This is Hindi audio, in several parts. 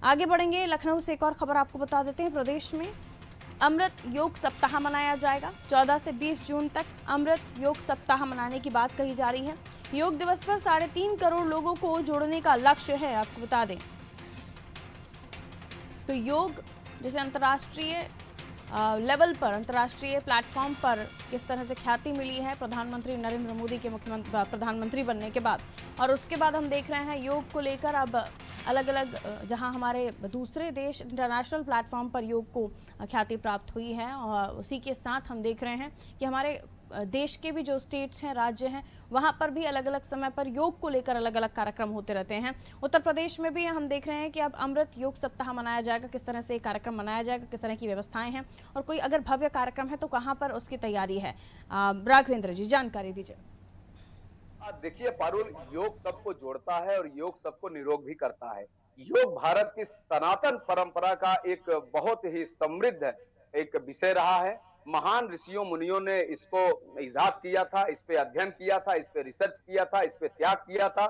आगे बढ़ेंगे, लखनऊ से एक और खबर आपको बता देते हैं। प्रदेश में अमृत योग सप्ताह मनाया जाएगा। 14 से 20 जून तक अमृत योग सप्ताह मनाने की बात कही जा रही है। योग दिवस पर 3.5 करोड़ लोगों को जोड़ने का लक्ष्य है, आपको बता दें। तो योग जैसे अंतर्राष्ट्रीय लेवल पर, अंतर्राष्ट्रीय प्लेटफॉर्म पर किस तरह से ख्याति मिली है प्रधानमंत्री नरेंद्र मोदी के प्रधानमंत्री बनने के बाद, और उसके बाद हम देख रहे हैं योग को लेकर अब अलग अलग जहां हमारे दूसरे देश इंटरनेशनल प्लेटफॉर्म पर योग को ख्याति प्राप्त हुई है, और उसी के साथ हम देख रहे हैं कि हमारे देश के भी जो स्टेट्स हैं, राज्य हैं, वहां पर भी अलग अलग समय पर योग को लेकर अलग अलग कार्यक्रम होते रहते हैं। उत्तर प्रदेश में भी हम देख रहे हैं कि अब अमृत योग सप्ताह मनाया जाएगा। किस तरह से एक कार्यक्रम मनाया जाएगा, किस तरह की व्यवस्थाएं हैं, और कोई अगर भव्य कार्यक्रम है तो कहां पर उसकी तैयारी है। राघवेंद्र जी, जानकारी दीजिए। देखिए पारुल, योग सबको जोड़ता है और योग सबको निरोग भी करता है। योग भारत की सनातन परंपरा का एक बहुत ही समृद्ध एक विषय रहा है। महान ऋषियों मुनियों ने इसको इजाद किया था, इस पे अध्ययन किया था, इस पे रिसर्च किया था, इस पे त्याग किया था,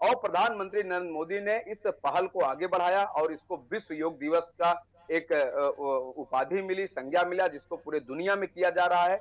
और प्रधानमंत्री नरेंद्र मोदी ने इस पहल को आगे बढ़ाया और इसको विश्व योग दिवस का एक उपाधि मिली, संज्ञा मिला, जिसको पूरे दुनिया में किया जा रहा है।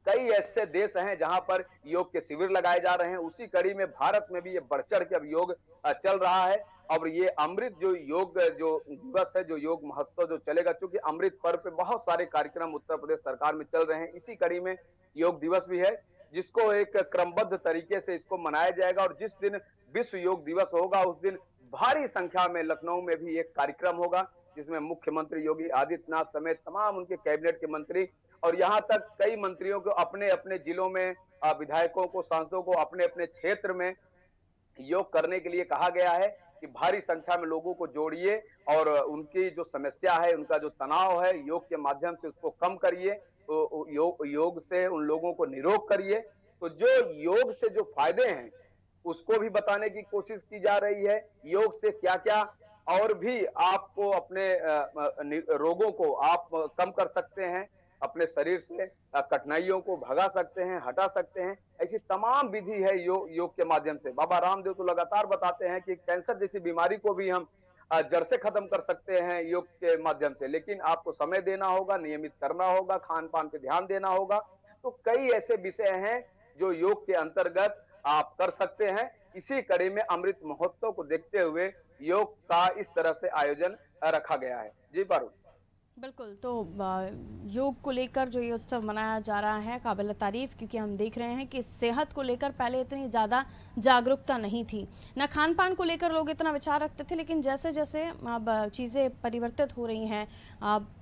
कई ऐसे देश हैं जहां पर योग के शिविर लगाए जा रहे हैं। उसी कड़ी में भारत में भी ये बढ़ चढ़ के अब योग चल रहा है। और ये अमृत जो योग जो दिवस है, जो योग महोत्सव जो चलेगा, चूंकि अमृत पर्व पे बहुत सारे कार्यक्रम उत्तर प्रदेश सरकार में चल रहे हैं, इसी कड़ी में योग दिवस भी है, जिसको एक क्रमबद्ध तरीके से इसको मनाया जाएगा। और जिस दिन विश्व योग दिवस होगा उस दिन भारी संख्या में लखनऊ में भी एक कार्यक्रम होगा, जिसमें मुख्यमंत्री योगी आदित्यनाथ समेत तमाम उनके कैबिनेट के मंत्री और यहाँ तक कई मंत्रियों को अपने अपने जिलों में, विधायकों को, सांसदों को अपने अपने क्षेत्र में योग करने के लिए कहा गया है कि भारी संख्या में लोगों को जोड़िए और उनकी जो समस्या है, उनका जो तनाव है, योग के माध्यम से उसको कम करिए। तो योग से उन लोगों को निरोग करिए। तो जो योग से जो फायदे हैं उसको भी बताने की कोशिश की जा रही है। योग से क्या क्या और भी आपको अपने रोगों को आप कम कर सकते हैं, अपने शरीर से कठिनाइयों को भगा सकते हैं, हटा सकते हैं। ऐसी तमाम विधि है योग के माध्यम से। बाबा रामदेव तो लगातार बताते हैं कि कैंसर जैसी बीमारी को भी हम जड़ से खत्म कर सकते हैं योग के माध्यम से, लेकिन आपको समय देना होगा, नियमित करना होगा, खान पान पे ध्यान देना होगा। तो कई ऐसे विषय हैं जो योग के अंतर्गत आप कर सकते हैं। इसी कड़ी में अमृत महोत्सव को देखते हुए योग का इस तरह से आयोजन रखा गया है। जी पारुल। बिल्कुल, तो योग को लेकर जो ये उत्सव मनाया जा रहा है काबिल तारीफ, क्योंकि हम देख रहे हैं कि सेहत को लेकर पहले इतनी ज़्यादा जागरूकता नहीं थी, न खान पान को लेकर लोग इतना विचार रखते थे, लेकिन जैसे जैसे अब चीज़ें परिवर्तित हो रही हैं,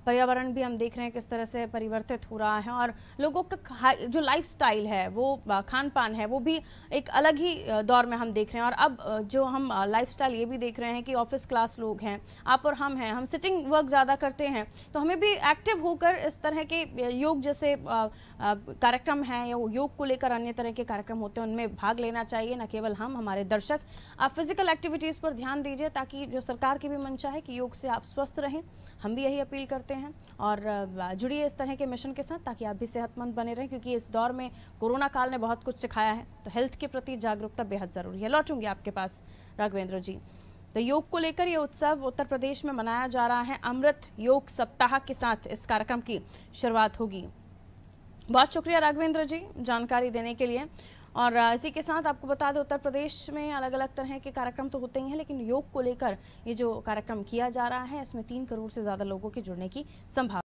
पर्यावरण भी हम देख रहे हैं किस तरह से परिवर्तित हो रहा है, और लोगों का जो लाइफस्टाइल है, वो खान पान है, वो भी एक अलग ही दौर में हम देख रहे हैं। और अब जो हम लाइफस्टाइल ये भी देख रहे हैं कि ऑफिस क्लास लोग हैं, आप और हम हैं, हम सिटिंग वर्क ज़्यादा करते हैं, तो हमें भी एक्टिव होकर इस तरह के योग जैसे कार्यक्रम हैं या योग को लेकर अन्य तरह के कार्यक्रम होते हैं, उनमें भाग लेना चाहिए। न केवल हम, हमारे दर्शक, आप फिजिकल एक्टिविटीज़ पर ध्यान दीजिए, ताकि जो सरकार की भी मंशा है कि योग से आप स्वस्थ रहें, हम भी यही अपील करते हैं। और जुड़िए इस तरह के मिशन के साथ, ताकि आप भी सेहतमंद बने रहें, क्योंकि इस दौर में कोरोना काल ने बहुत कुछ सिखाया है। तो हेल्थ के प्रति जागरूकता बेहद ज़रूरी है। लौटूंगी आपके पास राघवेंद्र जी। तो योग को लेकर ये उत्सव उत्तर प्रदेश में मनाया जा रहा है। अमृत योग सप्ताह के साथ इस कार्यक्रम की शुरुआत होगी। बहुत शुक्रिया राघवेंद्र जी जानकारी देने के लिए। और इसी के साथ आपको बता दें, उत्तर प्रदेश में अलग अलग तरह के कार्यक्रम तो होते ही हैं, लेकिन योग को लेकर ये जो कार्यक्रम किया जा रहा है, इसमें 3 करोड़ से ज़्यादा लोगों के जुड़ने की संभावना